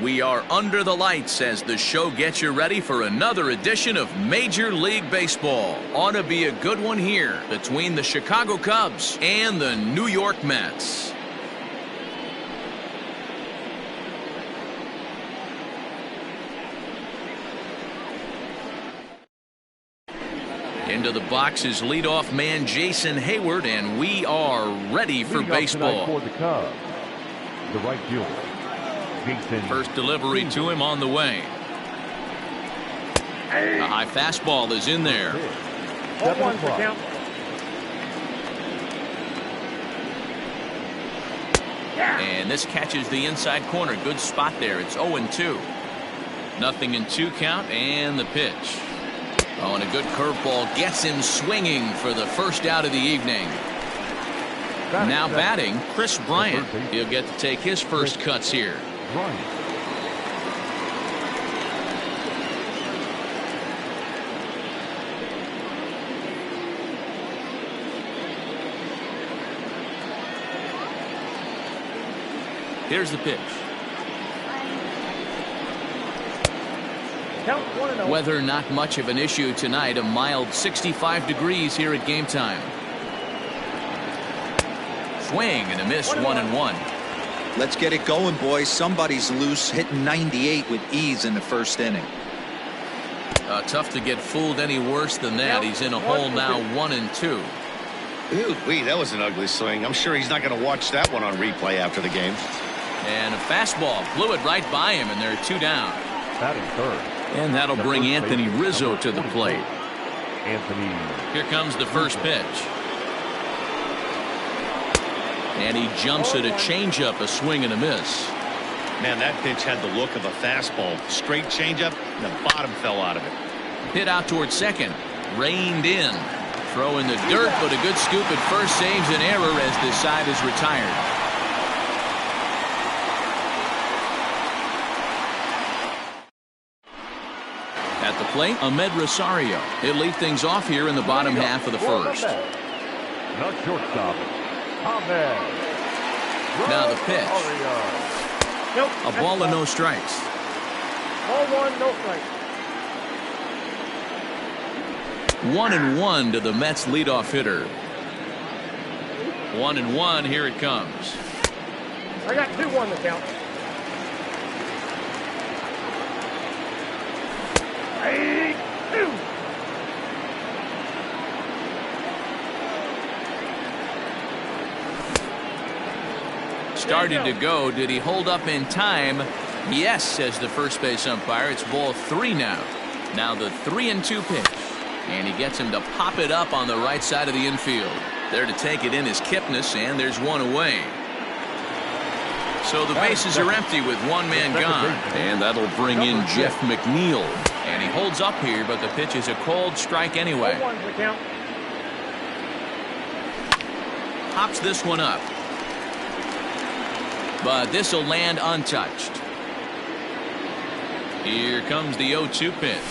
We are under the lights as the show gets you ready for another edition of Major League Baseball. Ought to be a good one here between the Chicago Cubs and the New York Mets. Into the box is leadoff man Jason Hayward, and we are ready for baseball. For the Cubs, the right fielder. First delivery to him on the way. A high fastball is in there. And this catches the inside corner. Good spot there. It's 0-2. Nothing in 2 count, and the pitch. Oh, and a good curveball gets him swinging for the first out of the evening. Now batting, Chris Bryant. He'll get to take his first cuts here. Here's the pitch. Weather not much of an issue tonight. A mild 65 degrees here at game time. Swing and a miss, 1-1. Let's get it going, boys. Somebody's loose, hitting 98 with ease in the first inning. Tough to get fooled any worse than that. He's in a hole now, 1-2. Ooh, that was an ugly swing. I'm sure he's not going to watch that one on replay after the game. And a fastball blew it right by him, and there are 2 down. Batting third. And that'll bring Anthony Rizzo to the plate. Here comes the first pitch. And he jumps at a changeup, a swing and a miss. Man, that pitch had the look of a fastball. Straight changeup, and the bottom fell out of it. Hit out toward second. Reined in. Throw in the dirt, but a good scoop at first saves an error as this side is retired. At the plate, Ahmed Rosario. He'll lead things off here in the bottom half of the first. Not shortstop. Now the pitch. A ball and no strikes. Ball 1, no strikes. 1-1 to the Mets leadoff hitter. 1-1. Here it comes. I got 2-1 to count. Started to go. Did he hold up in time? Yes, says the first base umpire. It's ball 3 now. Now the 3-2 pitch. And he gets him to pop it up on the right side of the infield. There to take it in is Kipnis, and there's 1 away. So the bases are empty with 1 man gone. And that'll bring in Jeff McNeil. And he holds up here, but the pitch is a cold strike anyway. Pops this one up. But this will land untouched. Here comes the 0-2 pitch.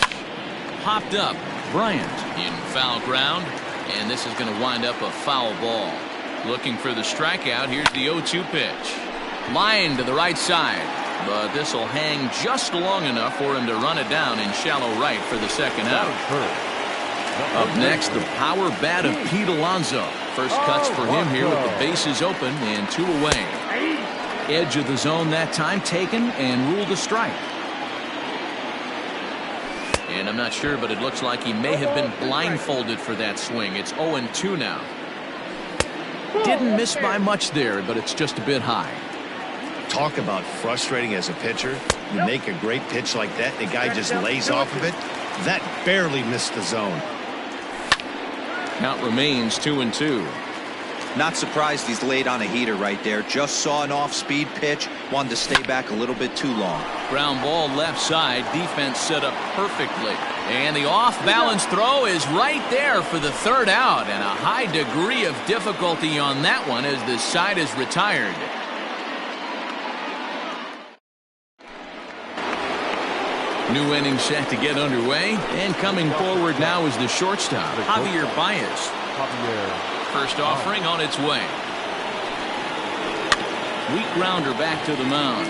Popped up. Bryant in foul ground. And this is going to wind up a foul ball. Looking for the strikeout. Here's the 0-2 pitch. Line to the right side. But this will hang just long enough for him to run it down in shallow right for the second out. Up next, the power bat of Pete Alonso. First cuts for him here with the bases open and 2 away. Edge of the zone that time taken and ruled a strike. And I'm not sure, but it looks like he may have been blindfolded for that swing. It's 0-2 now. Didn't miss by much there, but it's just a bit high. Talk about frustrating as a pitcher. You make a great pitch like that, the guy just lays off of it. That barely missed the zone. Count remains 2-2. Not surprised he's laid on a heater right there. Just saw an off-speed pitch. Wanted to stay back a little bit too long. Ground ball left side. Defense set up perfectly. And the off-balance throw is right there for the 3rd out. And a high degree of difficulty on that one as this side is retired. New inning set to get underway. And coming forward now is the shortstop, Javier Baez. First offering on its way. Weak grounder back to the mound.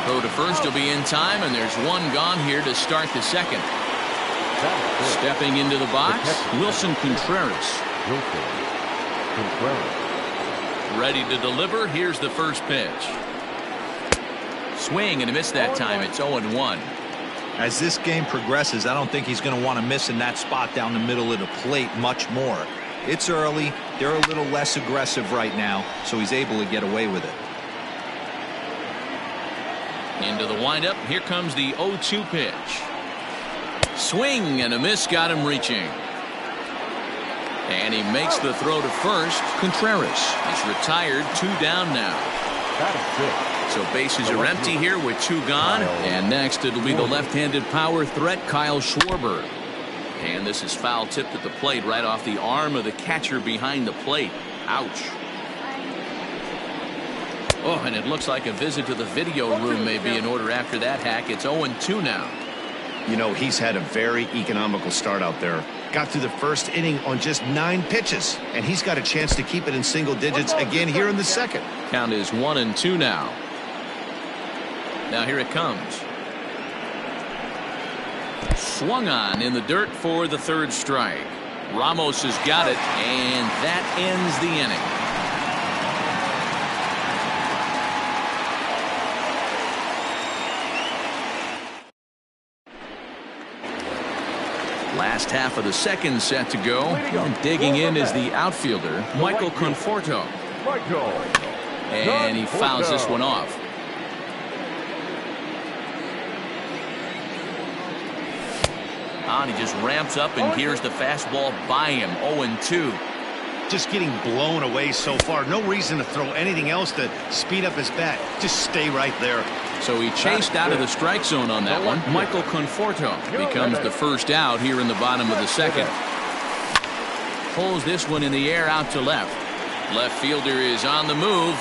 Throw to first will be in time, and there's one gone here to start the second. Stepping into the box, Wilson Contreras. Ready to deliver. Here's the first pitch. Swing and a miss that time. It's 0-1. As this game progresses, I don't think he's going to want to miss in that spot down the middle of the plate much more. It's early. They're a little less aggressive right now, so he's able to get away with it. Into the windup. Here comes the 0-2 pitch. Swing and a miss, got him reaching. And he makes the throw to first. Contreras is retired, 2 down now. So bases are empty here with 2 gone. And next it'll be the left-handed power threat, Kyle Schwarber. And this is foul tipped at the plate right off the arm of the catcher behind the plate. Ouch. Oh, and it looks like a visit to the video room may be in order after that hack. It's 0-2 now. You know, he's had a very economical start out there. Got through the first inning on just 9 pitches, and he's got a chance to keep it in single digits again here in the second. Count is 1-2 now. Now here it comes. Swung on in the dirt for the 3rd strike. Ramos has got it, and that ends the inning. Last half of the second set to go, and digging in is the outfielder, Michael Conforto. And he fouls this one off. And he just ramps up, and here's the fastball by him. 0-2. Just getting blown away so far. No reason to throw anything else to speed up his bat. Just stay right there. So he chased out of the strike zone on that one. Michael Conforto becomes the first out here in the bottom of the second. Pulls this one in the air out to left. Left fielder is on the move.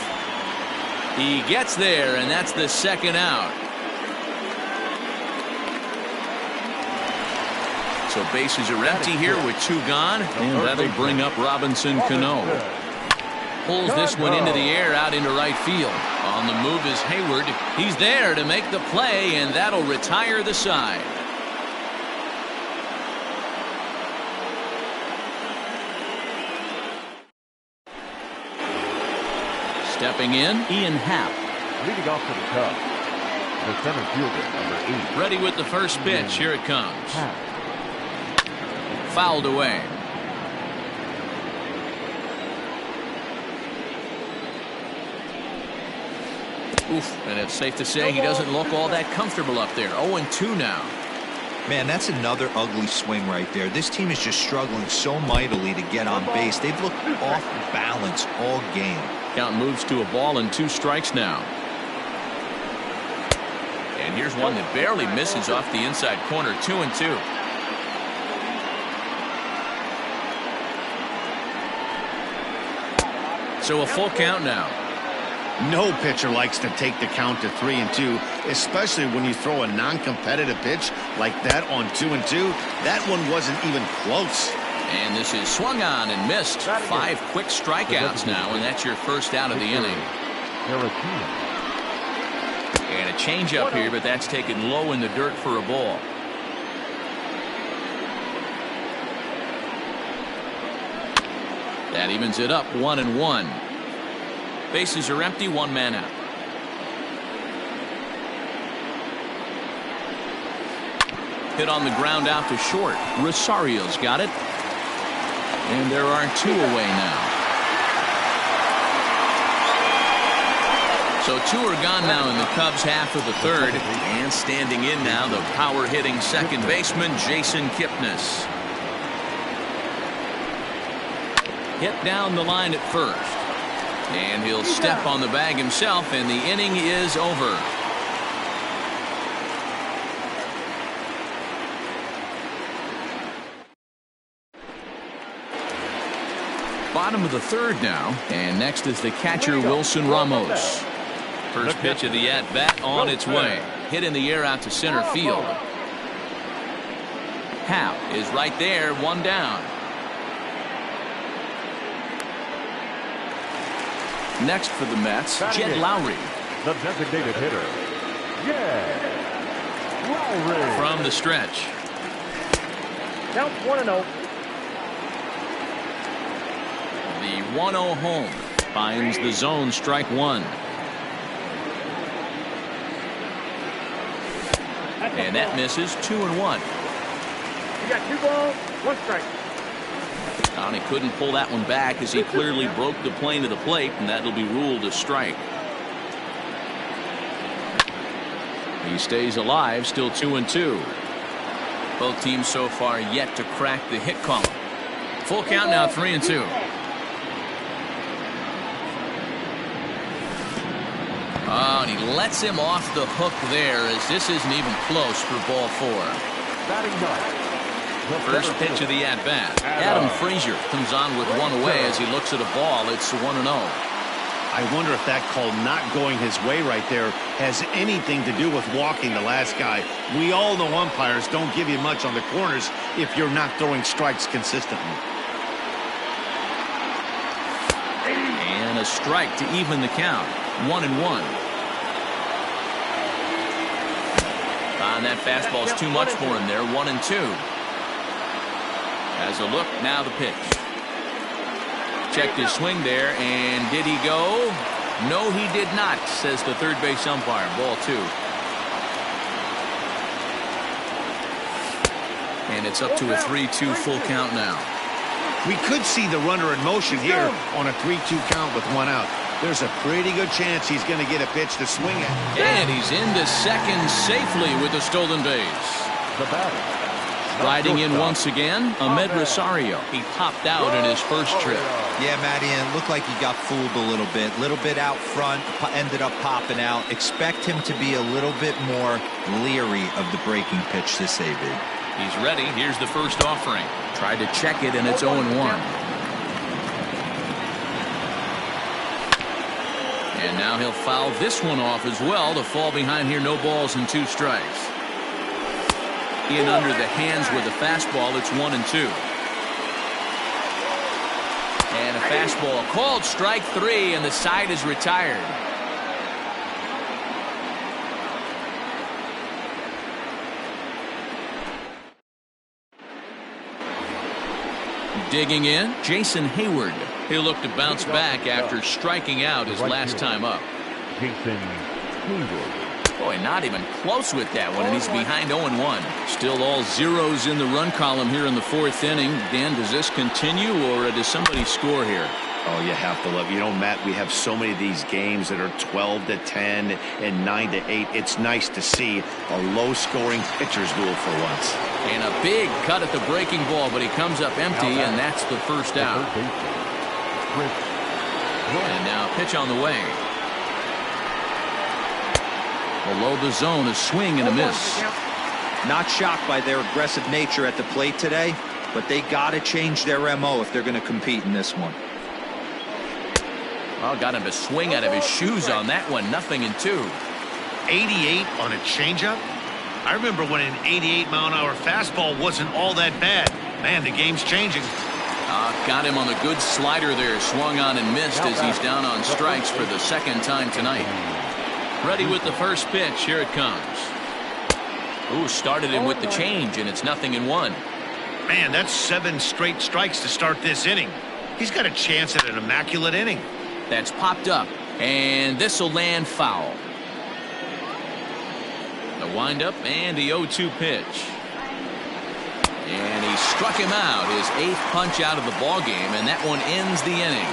He gets there, and that's the second out. So bases are empty here with 2 gone, and that'll bring up Robinson Cano. Pulls this one into the air out into right field. On the move is Hayward. He's there to make the play, and that'll retire the side. Stepping in, Ian Happ. Leading off for the Cubs, the center fielder, number 8. Ready with the first pitch. Here it comes. Fouled away. Oof, and it's safe to say he doesn't look all that comfortable up there. 0-2 now. Man, that's another ugly swing right there. This team is just struggling so mightily to get on base. They've looked off balance all game. Count moves to a ball and 2 strikes now. And here's one that barely misses off the inside corner. 2-2. So a full count now. No pitcher likes to take the count to 3-2, especially when you throw a non-competitive pitch like that on 2-2. That one wasn't even close. And this is swung on and missed. 5 quick strikeouts now, and that's your first out of the inning. And a changeup here, but that's taken low in the dirt for a ball. That evens it up, 1-1. Bases are empty, 1 man out. Hit on the ground out to short. Rosario's got it. And there are 2 away now. So 2 are gone now in the Cubs half of the 3rd. And standing in now, the power hitting second baseman, Jason Kipnis. Hit down the line at first. And he'll step on the bag himself, and the inning is over. Bottom of the 3rd now, and next is the catcher, Wilson Ramos. First pitch of the at-bat on its way. Hit in the air out to center field. Happ is right there, 1 down. Next for the Mets, Jed Lowry. The designated hitter, From the stretch. Count 1-0. The 1-0 home finds the zone, strike one. And that misses, 2-1. You got 2 balls, 1 strike. And he couldn't pull that one back as he clearly broke the plane of the plate, and that'll be ruled a strike. He stays alive, still 2-2. Both teams so far yet to crack the hit column. Full count now, 3-2. Oh, and he lets him off the hook there as this isn't even close for ball 4. First pitch of the at-bat. Adam Frazier comes on with one away as he looks at a ball. It's 1-0. I wonder if that call not going his way right there has anything to do with walking the last guy. We all know umpires don't give you much on the corners if you're not throwing strikes consistently. And a strike to even the count. 1-1. And that fastball's too much for him there. 1-2. As a look, now the pitch. Checked his swing there, and did he go? No, he did not, says the third base umpire. Ball 2. And it's up to a 3-2 full count now. We could see the runner in motion here on a 3-2 count with 1 out. There's a pretty good chance he's going to get a pitch to swing at. And he's into second safely with a stolen base. The batter. Riding in once again, Ahmed Rosario. He popped out in his first trip. Yeah, Matty, and it looked like he got fooled a little bit out front, ended up popping out. Expect him to be a little bit more leery of the breaking pitch this AB. He's ready. Here's the first offering. Tried to check it, and it's 0-1. And now he'll foul this one off as well to fall behind here. No balls and 2 strikes. In under the hands with a fastball. It's 1-2. And a fastball called strike 3, and the side is retired. Digging in, Jason Hayward. He'll look to bounce back after striking out his last time up. Jason Hayward. Boy, not even close with that one, and he's behind 0-1. Still all zeros in the run column here in the 4th inning. Dan, does this continue, or does somebody score here? Oh, you have to love. You know, Matt, we have so many of these games that are 12-10 and 9-8. It's nice to see a low-scoring pitcher's duel for once. And a big cut at the breaking ball, but he comes up empty, and that's the first out. And now pitch on the way. Below the zone, a swing and a miss. Not shocked by their aggressive nature at the plate today, but they got to change their MO if they're going to compete in this one. Well, got him to swing out of his shoes on that one. 0-2. 88 on a changeup? I remember when an 88-mile-an-hour fastball wasn't all that bad. Man, the game's changing. Got him on the good slider there. Swung on and missed as he's down on strikes for the 2nd time tonight. Ready with the first pitch. Here it comes. Ooh, started him with the change, and it's 0-1. Man, that's 7 straight strikes to start this inning. He's got a chance at an immaculate inning. That's popped up, and this will land foul. The windup and the 0-2 pitch. And he struck him out, his 8th punch out of the ball game, and that one ends the inning.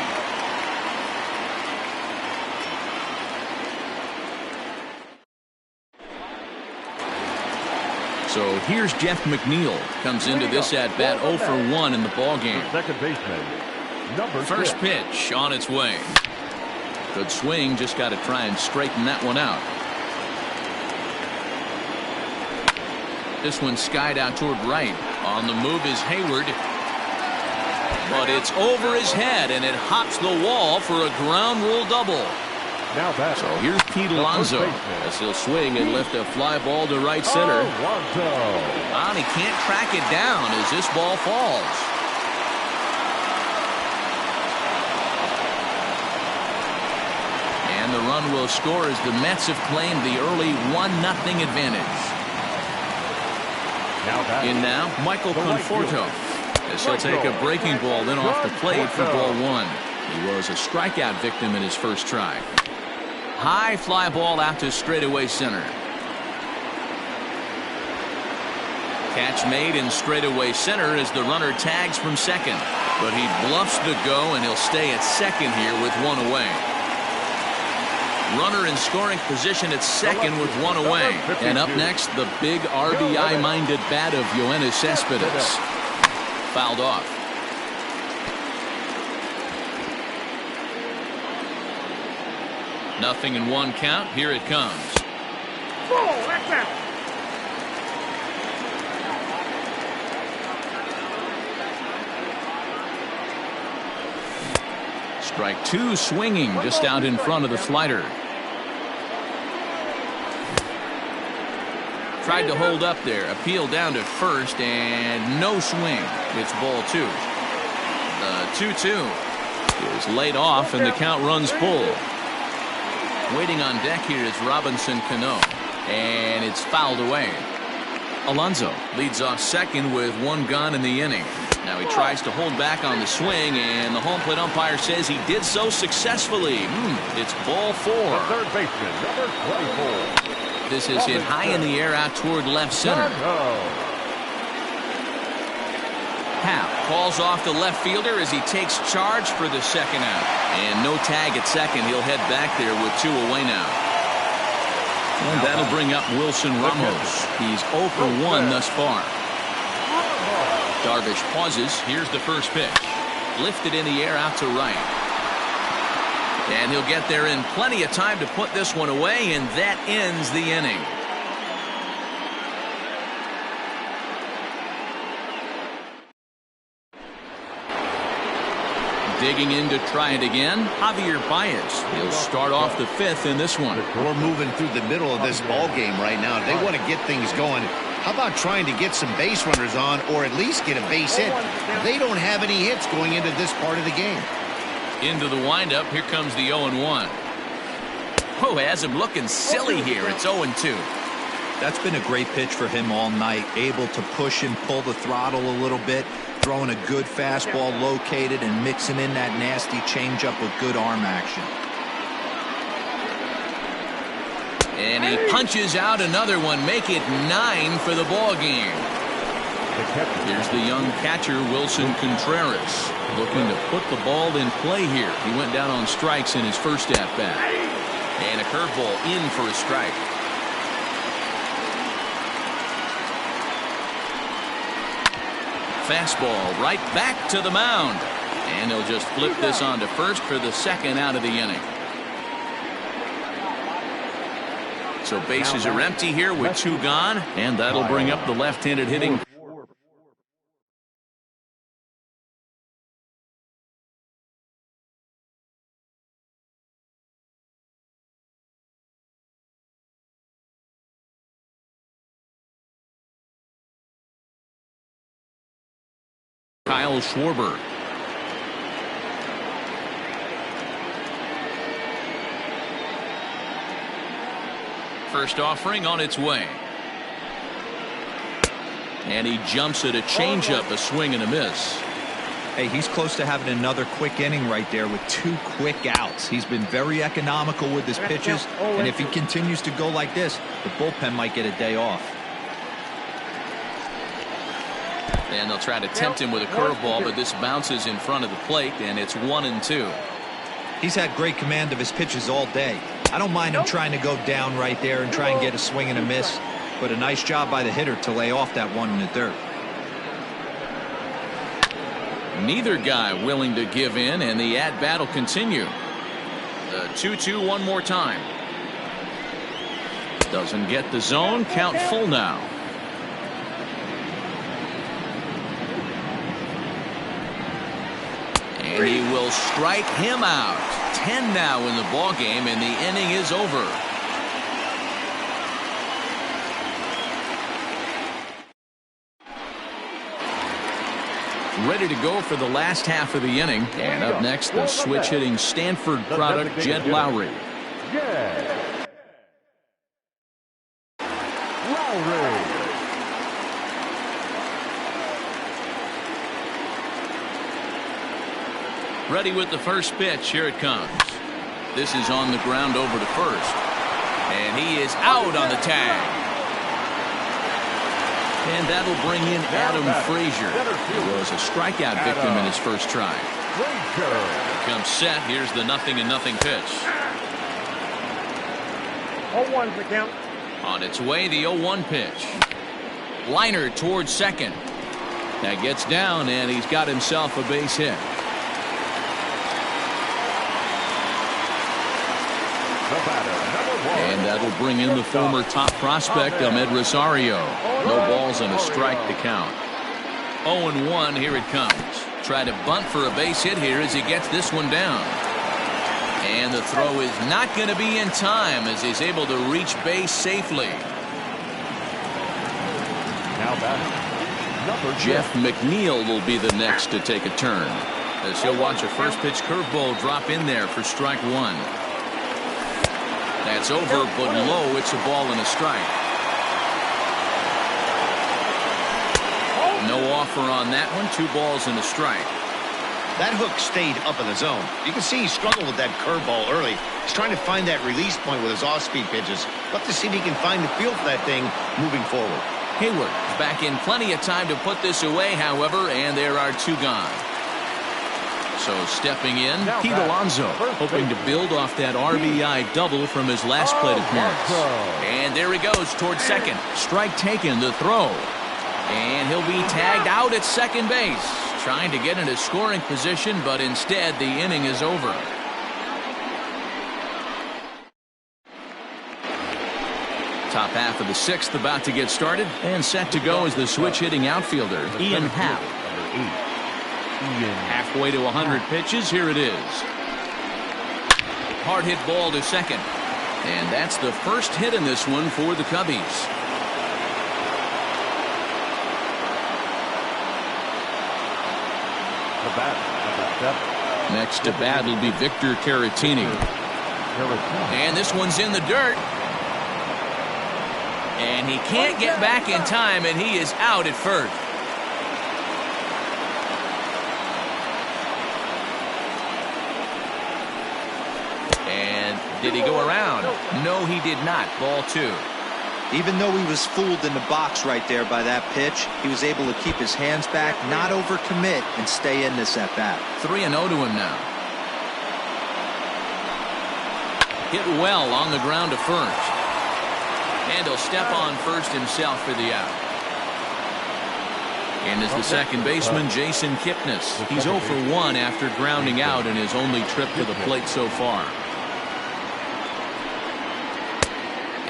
So here's Jeff McNeil. Comes into this at-bat 0 for 1 in the ball game. Second baseman, number 6. First pitch on its way. Good swing. Just got to try and straighten that one out. This one skied out toward right. On the move is Hayward. But it's over his head, and it hops the wall for a ground rule double. Now back. So here's Pete Alonso as he'll swing and lift a fly ball to right center. And he can't track it down as this ball falls. And the runner run will score as the Mets have claimed the early 1-0 advantage. In now, Michael Conforto, as he'll take a breaking ball then off the plate for ball one. He was a strikeout victim in his first try. High fly ball out to straightaway center. Catch made in straightaway center as the runner tags from second. But he bluffs the go, and he'll stay at second here with one away. Runner in scoring position at second with one away. And up next, the big RBI-minded bat of Yoenis Cespedes. Fouled off. Nothing in one count. Here it comes. Oh, that's that. Strike two, swinging just out in front of the slider. Tried to hold up there. Appeal down to first, and no swing. It's ball two. The 2-2 is laid off, and the count runs full. Waiting on deck here is Robinson Cano, and it's fouled away. Alonso leads off second with one gone in the inning. Now he tries to hold back on the swing, and the home plate umpire says he did so successfully. It's ball four. Third baseman, number 24. This is hit high in the air out toward left center. Howe calls off the left fielder as he takes charge for the second out. And no tag at second. He'll head back there with two away now. And that'll bring up Wilson Ramos. He's 0 for 1 thus far. Darvish pauses. Here's the first pitch. Lifted in the air out to right. And he'll get there in plenty of time to put this one away, and that ends the inning. Digging in to try it again, Javier Baez. He'll start off the fifth in this one. We're moving through the middle of this ball game right now. If they want to get things going, how about trying to get some base runners on, or at least get a base hit? They don't have any hits going into this part of the game. Into the windup, here comes the 0-1. Oh, has him looking silly here. It's 0-2. That's been a great pitch for him all night. Able to push and pull the throttle a little bit. Throwing a good fastball located and mixing in that nasty changeup with good arm action. And he punches out another one. Make it 9 for the ball game. Here's the young catcher, Wilson Contreras, looking to put the ball in play here. He went down on strikes in his first at-bat. And a curveball in for a strike. Fastball right back to the mound. And they'll just flip this on to first for the second out of the inning. So bases are empty here with two gone. And that'll bring up the left-handed hitting Kyle Schwarber. First offering on its way. And he jumps at a changeup, a swing and a miss. Hey, he's close to having another quick inning right there with two quick outs. He's been very economical with his pitches, and if he continues to go like this, the bullpen might get a day off. And they'll try to tempt him with a curveball, but this bounces in front of the plate, and it's 1-2. He's had great command of his pitches all day. I don't mind him trying to go down right there and try and get a swing and a miss, but a nice job by the hitter to lay off that one in the dirt. Neither guy willing to give in, and the at-bat will continue. The 2-2 one more time. Doesn't get the zone. Count full now. And he will strike him out. 10 now in the ball game, and the inning is over. Ready to go for the last half of the inning. And up next, the switch-hitting Stanford product, Jed Lowry. Jeff Lowry. Ready with the first pitch. Here it comes. This is on the ground over to first. And he is out on the tag. And that'll bring in Adam Frazier. He was a strikeout victim in his first try. Comes set. Here's the 0-0 pitch. 0-1's the count. On its way, the 0-1 pitch. Liner towards second. That gets down, and he's got himself a base hit. And that'll bring in the former top prospect, Ahmed Rosario. No balls and a strike to count. 0-1, here it comes. Try to bunt for a base hit here as he gets this one down. And the throw is not going to be in time as he's able to reach base safely. Now batting, Jeff McNeil will be the next to take a turn as he'll watch a first pitch curveball drop in there for strike one. That's over, but low. It's a ball and a strike. No offer on that one. 2 balls and a strike. That hook stayed up in the zone. You can see he struggled with that curveball early. He's trying to find that release point with his off-speed pitches. Love to see if he can find the feel for that thing moving forward. Hayward is back in plenty of time to put this away, however, and there are 2 gone. So stepping in, Pete Alonso, hoping to build off that RBI double from his last plate appearance. And there he goes towards second. Strike taken, the throw. And he'll be tagged out at second base. Trying to get into scoring position, but instead the inning is over. Top half of the 6th about to get started, and set to go is the switch-hitting outfielder, Ian Happ. Halfway to 100 pitches. Here it is. Hard hit ball to second. And that's the first hit in this one for the Cubbies. Next to bat will be Victor Caratini. And this one's in the dirt. And he can't get back in time, and he is out at first. Did he go around? No, he did not. Ball 2. Even though he was fooled in the box right there by that pitch, he was able to keep his hands back, not overcommit, and stay in this at-bat. 3-0 to him now. Hit well on the ground to first. And he'll step on first himself for the out. And as the second baseman, Jason Kipnis. He's 0 for 1 after grounding out in his only trip to the plate so far.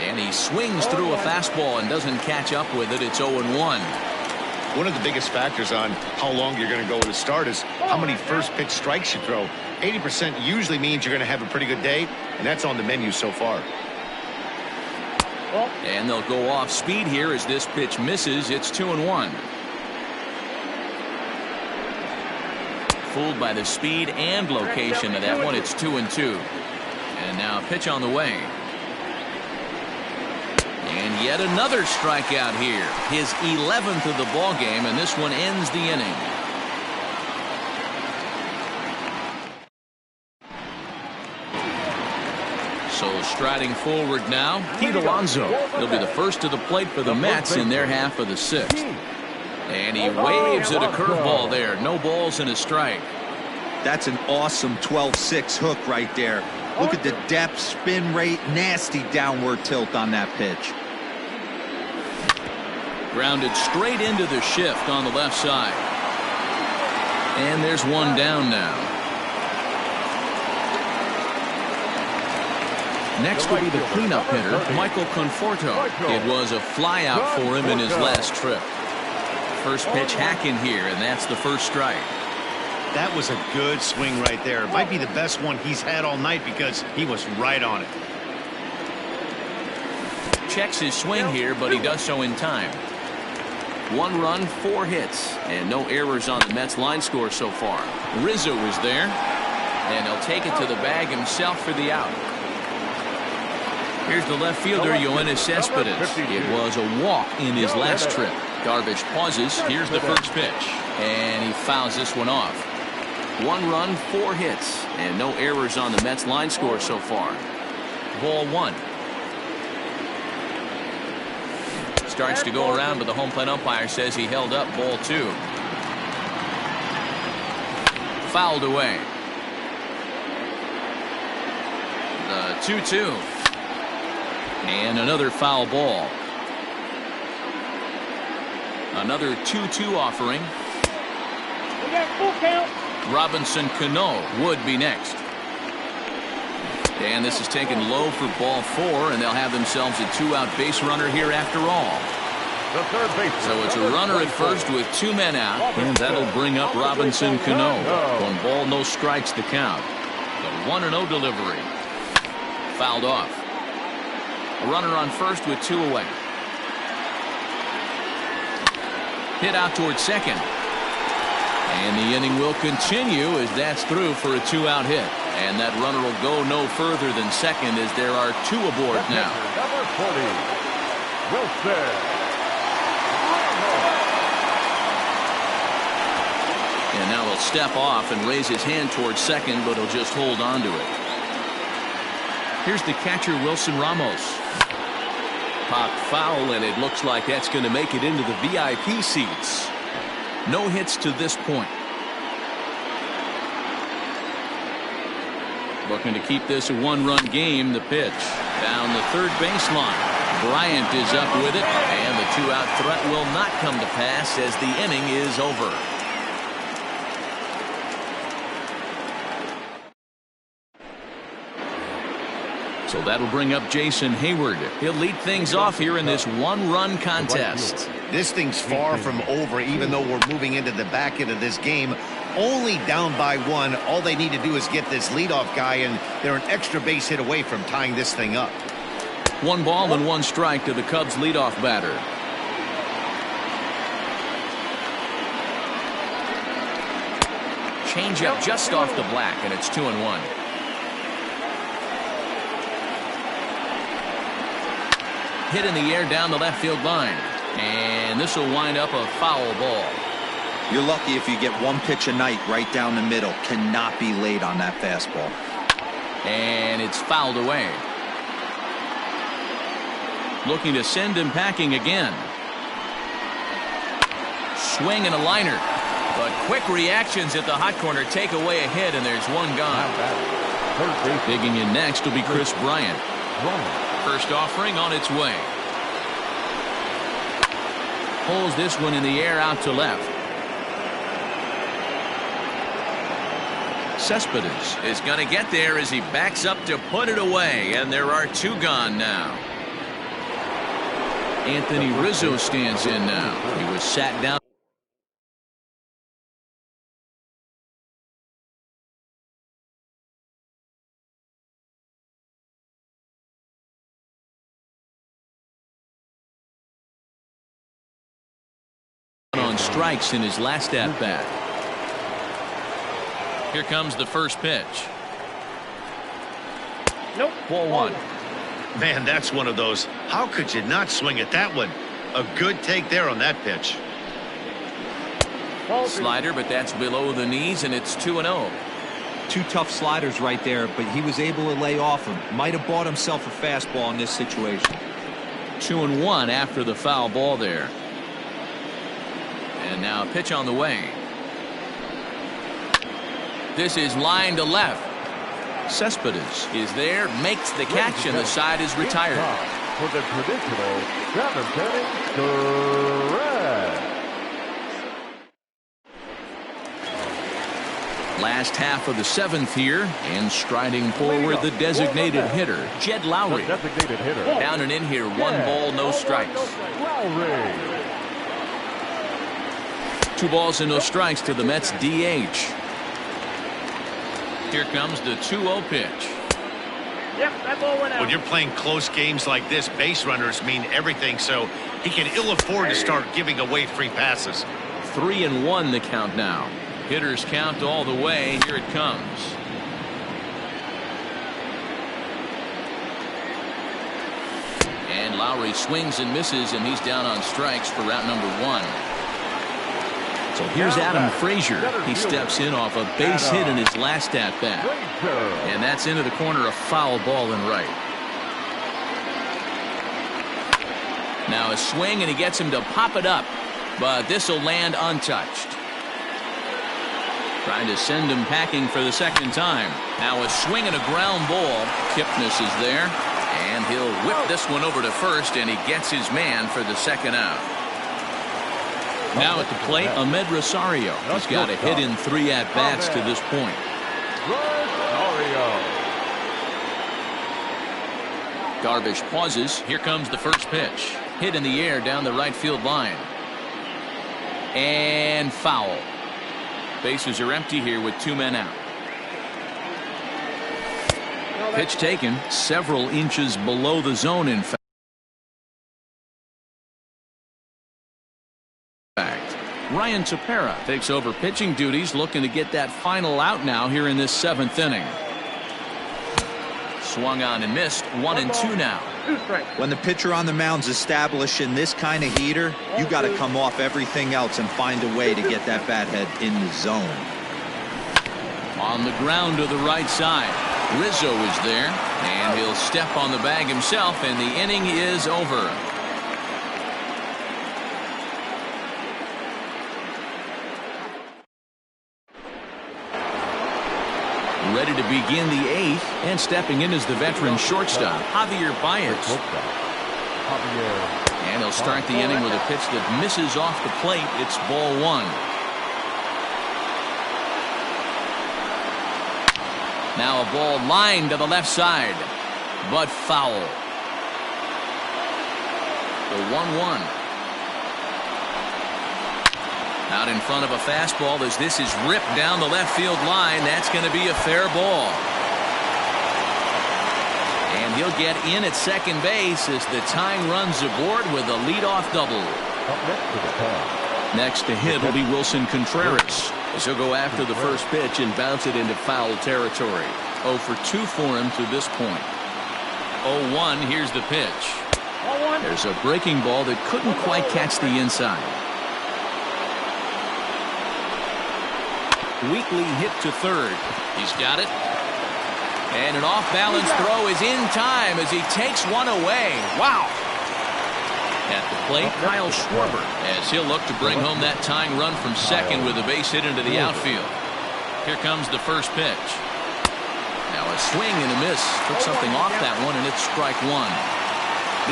And he swings through a fastball and doesn't catch up with it. It's 0-1. One of the biggest factors on how long you're going to go with a start is how many first pitch strikes you throw. 80% usually means you're going to have a pretty good day, and that's on the menu so far. And they'll go off speed here as this pitch misses. It's 2-1. Fooled by the speed and location of that one. It's 2-2. And now a pitch on the way. And yet another strikeout here. His 11th of the ball game, and this one ends the inning. So striding forward now, Pete Alonso. He'll be the first to the plate for the Mets in their half of the 6th. And he waves at a curveball there. No balls and a strike. That's an awesome 12-6 hook right there. Look at the depth, spin rate, nasty downward tilt on that pitch. Grounded straight into the shift on the left side. And there's one down now. Next will be the cleanup hitter, Michael Conforto. It was a flyout for him in his last trip. First pitch hacking here, and that's the first strike. That was a good swing right there. It might be the best one he's had all night because he was right on it. Checks his swing here, but he does so in time. 1 run, 4 hits, and no errors on the Mets line score so far. Rizzo is there, and he'll take it to the bag himself for the out. Here's the left fielder, Yoenis Cespedes. It was a walk in his last trip. Darvish pauses. Here's the first pitch. And he fouls this one off. 1 run, 4 hits, and no errors on the Mets line score so far. Ball 1. Starts to go around, but the home plate umpire says he held up ball 2. Fouled away. The 2-2. And another foul ball. Another 2-2 offering. We got full count. Robinson Cano would be next. And this is taken low for ball 4, and they'll have themselves a 2-out base runner here after all. The third baseman. So it's a runner at first with 2 men out, and that'll bring up Robinson Cano. 1 ball, no strikes to count. The 1-0 delivery. Fouled off. A runner on first with 2 away. Hit out towards second. And the inning will continue as that's through for a 2-out hit. And that runner will go no further than second as there are 2 aboard now. Number 40, Wilson. And now he'll step off and raise his hand towards second, but he'll just hold on to it. Here's the catcher, Wilson Ramos. Popped foul, and it looks like that's going to make it into the VIP seats. No hits to this point. Looking to keep this a 1-run game. The pitch down the third baseline. Bryant is up with it, and the 2-out threat will not come to pass as the inning is over. So that'll bring up Jason Hayward. He'll lead things off here in this 1-run contest. This thing's far from over, even though we're moving into the back end of this game. Only down by 1. All they need to do is get this leadoff guy, and they're an extra base hit away from tying this thing up. 1 ball and 1 strike to the Cubs leadoff batter. Change up just off the black, and it's 2-1. Hit in the air down the left field line, and this will wind up a foul ball. You're lucky if you get 1 pitch a night right down the middle. Cannot be late on that fastball. And it's fouled away. Looking to send him packing again. Swing and a liner, but quick reactions at the hot corner take away a hit, and there's 1 gone. Digging in next will be Chris Bryant. First offering on its way. Pulls this one in the air out to left. Cespedes is going to get there as he backs up to put it away, and there are 2 gone now. Anthony Rizzo stands in now. He was sat down. On strikes in his last at bat. Here comes the first pitch. Nope. Ball 1. Man, that's one of those. How could you not swing at that one? A good take there on that pitch. Slider, but that's below the knees, and it's 2-0. 2 tough sliders right there, but he was able to lay off him. Might have bought himself a fastball in this situation. 2-1 after the foul ball there. And now a pitch on the way. This is line to left. Cespedes is there, makes the catch, and the side is retired. For the traditional 7th inning, correct. Last half of the 7th here, and striding forward the designated hitter, Jed Lowry. The designated hitter. Down and in here, 1 ball, no strikes. Lowry. 2 balls and no strikes to the Mets DH. Here comes the 2-0 pitch. Yep, that ball went out. When you're playing close games like this, base runners mean everything, so he can ill afford to start giving away free passes. 3-1 the count now. Hitters count all the way. Here it comes. Lowry swings and misses, and he's down on strikes for route number 1. So here's Adam Frazier. He steps in off a base hit in his last at bat. And that's into the corner, a foul ball in right. Now a swing, and he gets him to pop it up. But this will land untouched. Trying to send him packing for the second time. Now a swing and a ground ball. Kipnis is there. And he'll whip this one over to first, and he gets his man for the second out. Now at the plate, Ahmed Rosario. He's got a hit in 3 at-bats to this point. Darvish pauses. Here comes the first pitch. Hit in the air down the right field line. And foul. Bases are empty here with 2 men out. Pitch taken several inches below the zone, in fact. Ryan Tepera takes over pitching duties, looking to get that final out now here in this 7th inning. Swung on and missed. 1-2 now. When the pitcher on the mound's establishing this kind of heater, you got to come off everything else and find a way to get that bat head in the zone. On the ground to the right side. Rizzo is there, and he'll step on the bag himself, and the inning is over. Ready to begin the 8th, and stepping in is the veteran shortstop, Javier Baez. And he'll start the inning with a pitch that misses off the plate. It's ball 1. Now a ball lined to the left side, but foul. The 1-1. Out in front of a fastball as this is ripped down the left field line. That's going to be a fair ball. And he'll get in at second base as the tying runs aboard with a leadoff double. Next to hit will be Wilson Contreras, as he'll go after the first pitch and bounce it into foul territory. 0 for 2 for him to this point. 0-1. Here's the pitch. There's a breaking ball that couldn't quite catch the inside. Weekly hit to third. He's got it. And an off-balance throw is in time as he takes one away. Wow. At the plate, Kyle Schwarber, as he'll look to bring home that tying run from second with a base hit into the outfield. Here comes the first pitch. Now a swing and a miss. Took something off that one, and it's strike 1.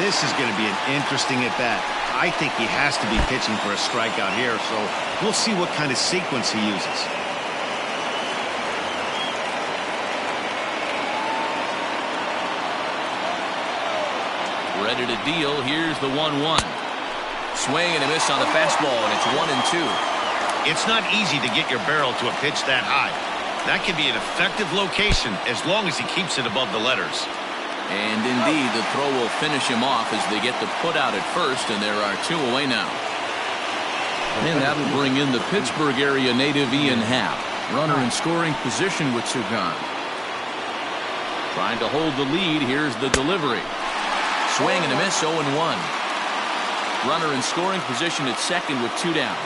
This is going to be an interesting at-bat. I think he has to be pitching for a strikeout here, so we'll see what kind of sequence he uses. Ready to deal. Here's the 1-1. Swing and a miss on the fastball, and it's 1-2. It's not easy to get your barrel to a pitch that high. That can be an effective location as long as he keeps it above the letters. And indeed, the throw will finish him off as they get the put out at first, and there are 2 away now. And that'll bring in the Pittsburgh area native Ian Happ. Runner in scoring position with 2 gone. Trying to hold the lead. Here's the delivery. Swing and a miss, 0-1. Runner in scoring position at second with 2 down.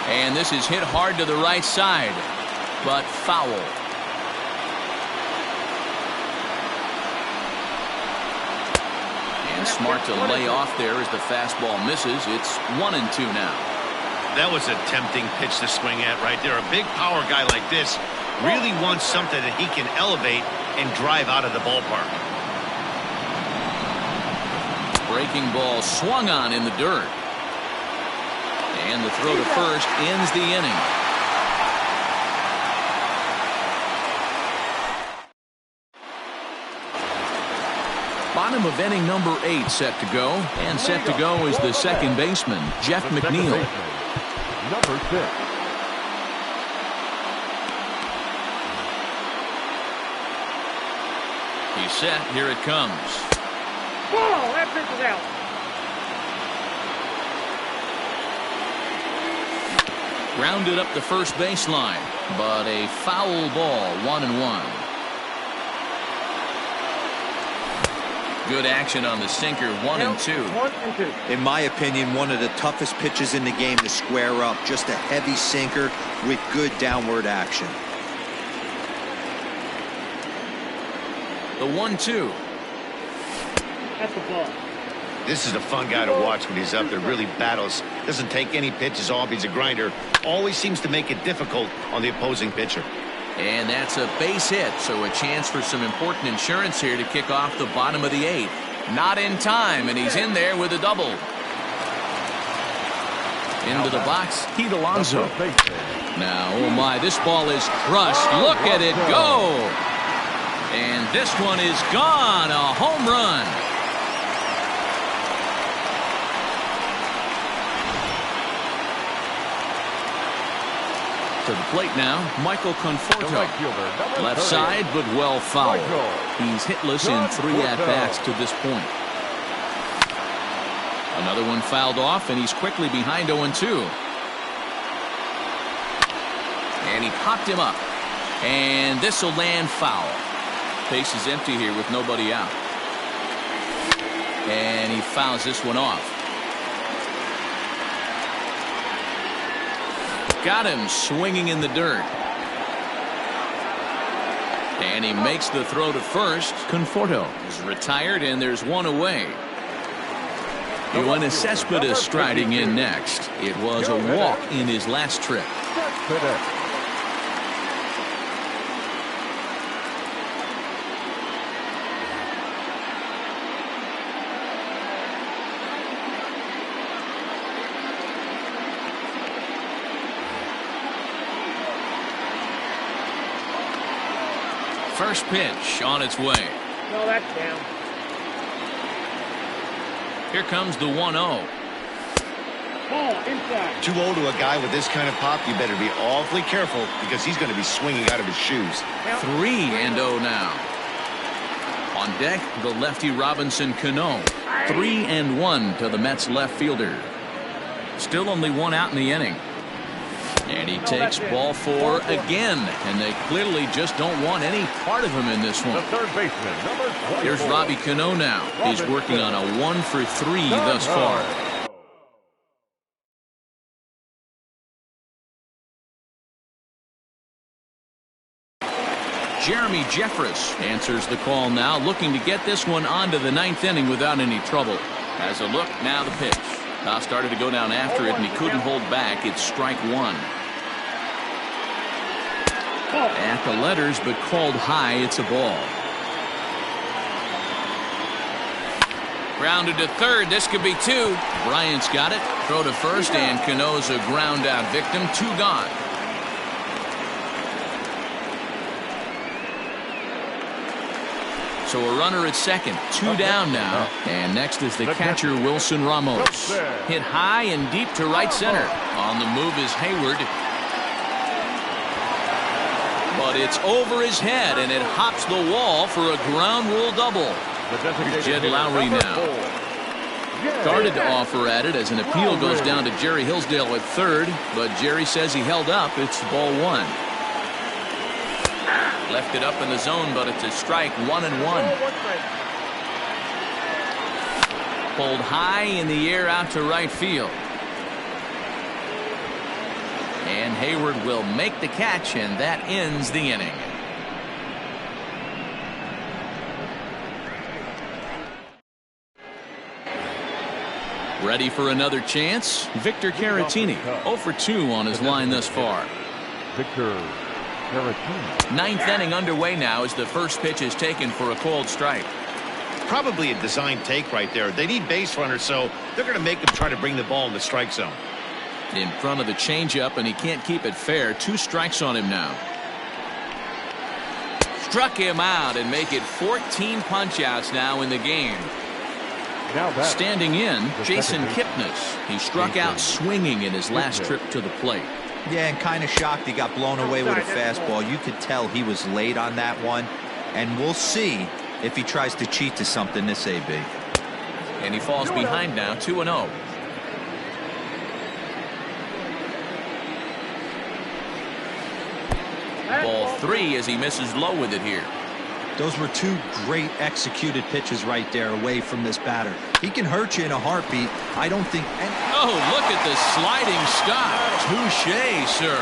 And this is hit hard to the right side, but foul. And smart to lay off there as the fastball misses. It's 1-2 now. That was a tempting pitch to swing at right there. A big power guy like this really wants something that he can elevate and drive out of the ballpark. Breaking ball swung on in the dirt. And the throw to first ends the inning. Bottom of inning number 8 set to go. And set to go is the second baseman, Jeff McNeil. Number 6. He's set. Here it comes. Ball. That pitch is out. Grounded up the first baseline, but a foul ball, 1-1. Good action on the sinker. 1 and 2. 1 and 2. In my opinion, one of the toughest pitches in the game to square up. Just a heavy sinker with good downward action. The 1-2. That's the ball. This is a fun guy to watch when he's up there. Really battles. Doesn't take any pitches off. He's a grinder. Always seems to make it difficult on the opposing pitcher. And that's a base hit, so a chance for some important insurance here to kick off the bottom of the 8th. Not in time, and he's in there with a double. Into the box, Pete Alonso. Now, oh my, this ball is crushed. Look at it go. And this one is gone. A home run. To the plate now, Michael Conforto. Left side, but well fouled. He's hitless in 3 at-bats to this point. Another one fouled off, and he's quickly behind 0-2. And he popped him up. And this will land foul. Base is empty here with nobody out. And he fouls this one off. Got him swinging in the dirt. And he makes the throw to first. Conforto is retired, and there's one away. Yoenis Cespedes striding in next. It was a walk in his last trip. First pitch on its way. No, that's down. Here comes the 1-0. Ball inside. 2-0 to a guy with this kind of pop. You better be awfully careful because he's going to be swinging out of his shoes. 3-0 now. On deck, the lefty Robinson Cano. 3-1 to the Mets left fielder. Still only one out in the inning. And he takes ball 4 again, and they clearly just don't want any part of him in this one. Here's Robbie Cano now. He's working on a 1 for 3 thus far. Jeremy Jeffress answers the call now, looking to get this one onto the 9th inning without any trouble. Has a look, now the pitch. Now started to go down after it, and he couldn't hold back. It's strike 1. At the letters, but called high. It's a ball. Grounded to third. This could be 2. Bryant's got it. Throw to first, and Cano's a ground out victim. 2 gone. So a runner at second. 2 down now. And next is the catcher, Wilson Ramos. Hit high and deep to right center. On the move is Hayward. But it's over his head, and it hops the wall for a ground rule double. Here's Jed Lowry now. Started to offer at it as an appeal goes down to Jerry Hillsdale at third, but Jerry says he held up. It's ball 1. Left it up in the zone, but it's a strike. 1-1. Pulled high in the air out to right field. And Hayward will make the catch, and that ends the inning. Ready for another chance? Victor Caratini, 0 for 2 on his line thus far. Victor Caratini. 9th inning underway now as the first pitch is taken for a called strike. Probably a design take right there. They need base runners, so they're going to make them try to bring the ball in the strike zone. In front of the changeup, and he can't keep it fair. 2 strikes on him now. Struck him out and make it 14 punch-outs now in the game. Standing in, Jason Kipnis. He struck out swinging in his last trip to the plate. Yeah, and kind of shocked he got blown away with a fastball. You could tell he was late on that one. And we'll see if he tries to cheat to something this AB. And he falls behind now, 2-0. Ball 3 as he misses low with it here. Those were two great executed pitches right there away from this batter. He can hurt you in a heartbeat. I don't think any... Oh, look at the sliding stop. Touche, sir.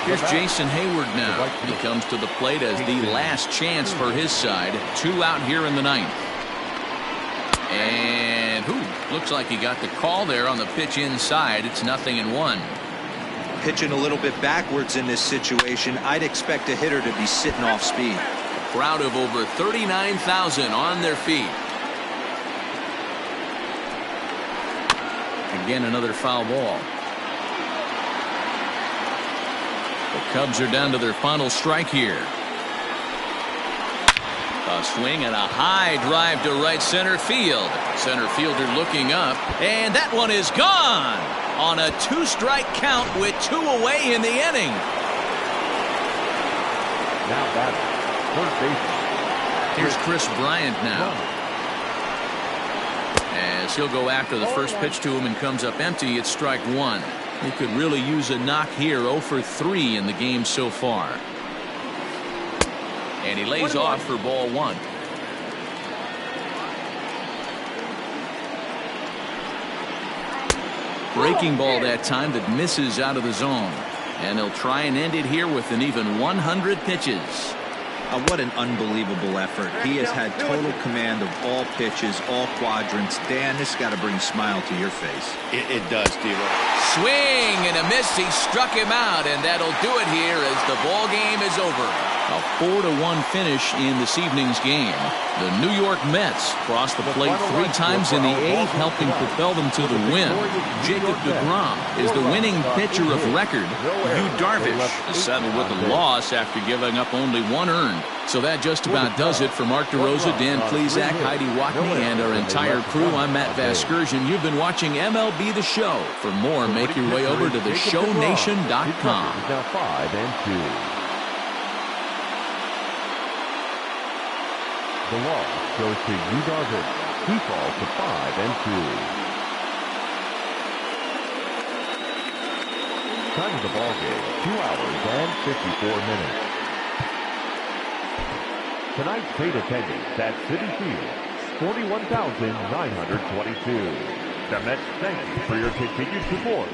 Here's Jason Hayward now. He comes to the plate as the last chance for his side. 2 out here in the 9th. And looks like he got the call there on the pitch inside. It's 0-1. Pitching a little bit backwards in this situation. I'd expect a hitter to be sitting off speed. A crowd of over 39,000 on their feet. Again, another foul ball. The Cubs are down to their final strike here. A swing and a high drive to right center field. Center fielder looking up, and that one is gone on a 2-strike count with 2 away in the inning. Now batting, first baseman. Here's Chris Bryant now. As he'll go after the first pitch to him and comes up empty, it's strike 1. He could really use a knock here. 0 for 3 in the game so far. And he lays off for ball 1. Breaking ball that time that misses out of the zone. And they'll try and end it here with an even 100 pitches. What an unbelievable effort. He has had total command of all pitches, all quadrants. Dan, this got to bring a smile to your face. It does, D-Roy. Swing and a miss. He struck him out, and that'll do it here as the ball game is over. A 4-1 finish in this evening's game. The New York Mets crossed the plate 3 times in the 8th, helping propel them to the win. Jacob deGrom is the winning pitcher of record. Yu Darvish is settled with a loss after giving up only 1 earned. So that just about does it for Mark DeRosa, Dan Plesac, Heidi Watney, and our entire crew. I'm Matt Vasgersian. You've been watching MLB The Show. For more, make your way over to theshownation.com. Now 5-2. The loss goes to Yu Darvish. He falls to 5-2. Time of the ball game, 2 hours and 54 minutes. Tonight's paid attendance at Citi Field, 41,922. The Mets thank you for your continued support.